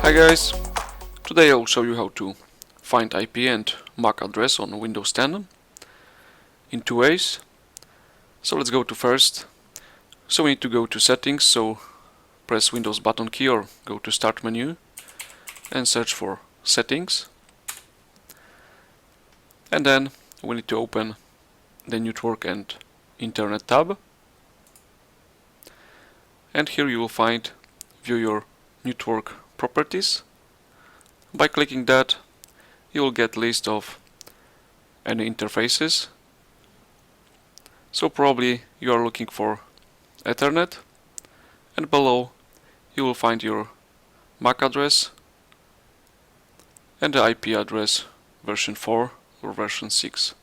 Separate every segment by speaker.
Speaker 1: Hi guys, today I'll show you how to find IP and MAC address on Windows 10 in two ways. So let's go to first. So we need to go to settings, so press Windows button key or go to start menu and search for settings. And then we need to open the network and internet tab. And here you will find view your network properties. By clicking that, you will get list of any interfaces. So probably you are looking for Ethernet, and below you will find your MAC address and the IP address version 4 or version 6.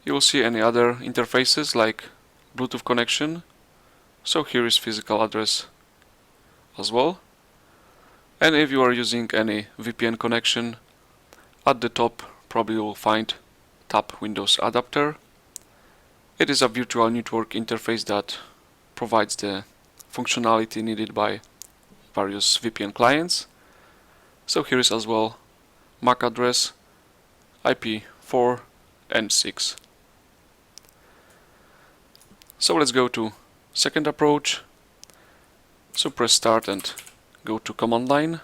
Speaker 1: You will see any other interfaces like Bluetooth connection, so here is physical address as well. And if you are using any VPN connection, at the top probably you will find Tab Windows Adapter. It is a virtual network interface that provides the functionality needed by various VPN clients. So here is as well MAC address, IP4 and 6. So let's go to second approach. So press start and go to command line.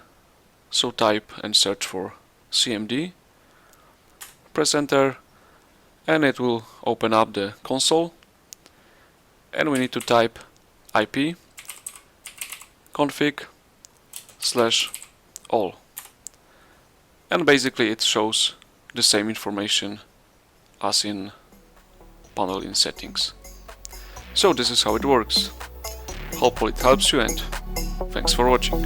Speaker 1: So type and search for CMD. Press enter and it will open up the console. And we need to type IP config/all. And basically it shows the same information as in panel in settings. So this is how it works. Hopefully it helps you, and thanks for watching.